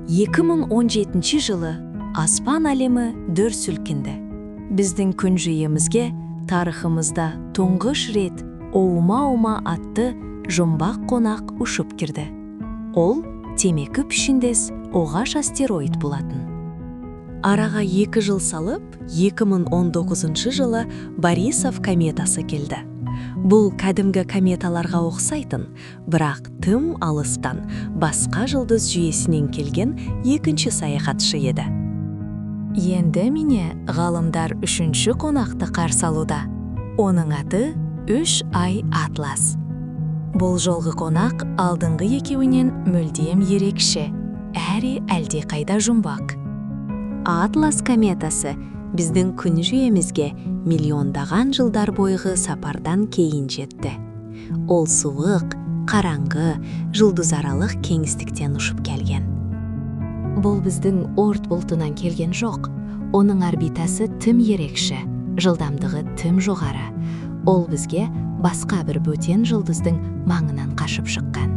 2017 жылы аспан әлемі дүр сілкінді. Біздің күн жүйемізге тарихымызда тұңғыш рет Оума атты жұмбақ қонақ ұшып кірді. Ол темекі пішіндес оғаш астероид болатын. Араға 2 жыл салып, 2019 жылы Борисов кометасы келді. Бұл кәдімгі кометаларға ұқсайтын, бірақ тым алыстан басқа жылдыз жүйесінен келген екінші саяхатшы еді. Енді міне ғалымдар 3-ші қонақты қарсы алуда. Оның аты 3i Atlas. Бұл жолғы қонақ алдыңғы екеуінен мүлдем ерекше, әрі әлдеқайда жұмбақ. Атлас кометасы біздің күн жүйемізге миллиондаған жылдар бойғы сапардан кейін жетті. Ол суық, қараңғы, жұлдызаралық кеңістіктен ұшып келген. Бұл біздің Оорт бұлтынан келген жоқ. Оның орбитасы тым ерекше, жылдамдығы тым жоғары. Ол бізге басқа бір бөтен жұлдыздың маңынан қашып шыққан.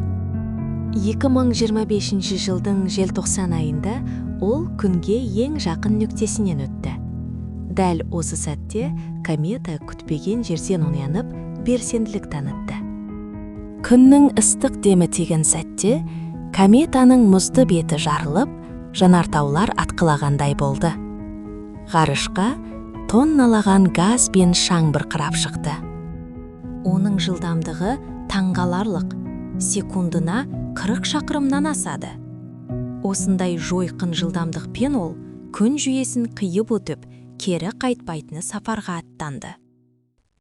2025 жылдың желтоқсан айында ол күнге ең жақын нүктесінен өтті. Дәл осы сәтте комета күтпеген жерден оянып, белсенділік танытты. Күннің ыстық демі тиген сәтте кометаның мұзды беті жарылып, жанартаулар атқылағандай болды. Ғарышқа тонналаған газ бен шаң бұрқырап шықты. Оның жылдамдығы таңғаларлық, секундына 40 шақырымнан асады. Осындай жойқын жылдамдықпен ол күн жүйесін қиып өтіп, кері қайтпайтыны сапарға аттанды.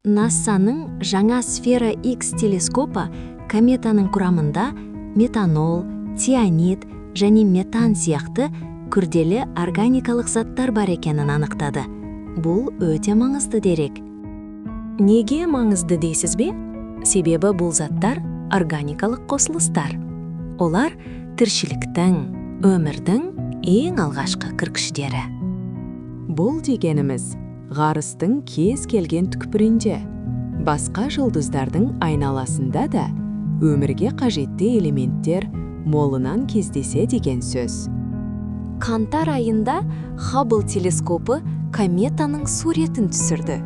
НАСА-ның жаңа Сфера X телескопы кометаның құрамында метанол, цианид және метан сияқты күрделі органикалық заттар бар екенін анықтады. Бұл өте маңызды дерек. Неге маңызды дейсіз бе? Себебі бұл заттар органикалық қосылыстар. Олар тіршіліктің, өмірдің ең алғашқы кіргіштері. Бұл дегеніміз ғарыстың кез келген түкпірінде, басқа жұлдыздардың айналасында да өмірге қажетті элементтер молынан кездесе деген сөз. Қаңтар айында Хаббл телескопы кометаның суретін түсірді.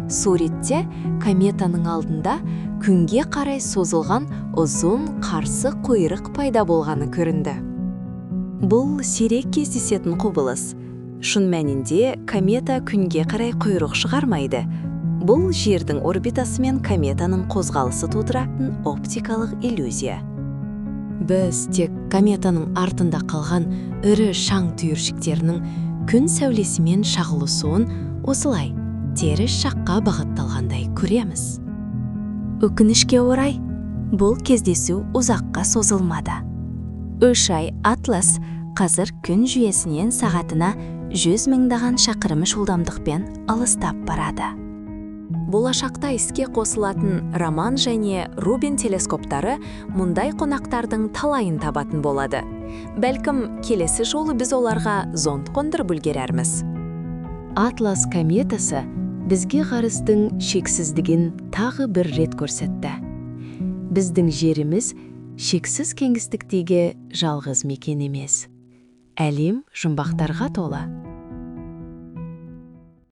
Суретте кометаның алдында күнге қарай созылған ұзын қарсы құйрық пайда болғаны көрінді. Бұл сирек кездесетін құбылыс. Шын мәнінде комета күнге қарай құйрық шығармайды. Бұл жердің орбитасы мен кометаның қозғалысы тудыратын оптикалық иллюзия. Біз тек кометаның артында қалған ірі шаң түйіршіктерінің күн сәулесімен шағылысуын осылай теріс жаққа бағытталғандай көреміз. Өкінішке орай, бұл кездесу ұзаққа созылмады. 3i Atlas қазір күн жүйесінен сағатына 100 мыңдаған шақырым жылдамдықпен алыстап барады. Болашақта іске қосылатын Роман және Рубин телескоптары мұндай қонақтардың талайын табатын болады. Бәлкім, келесі жолы біз оларға зонд қондырып үлгерерміз. Атлас кометасы бізге ғарыстың шексіздігін тағы бір рет көрсетті. Біздің жеріміз шексіз кеңістіктегі жалғыз мекен емес. Әлем жұмбақтарға толы.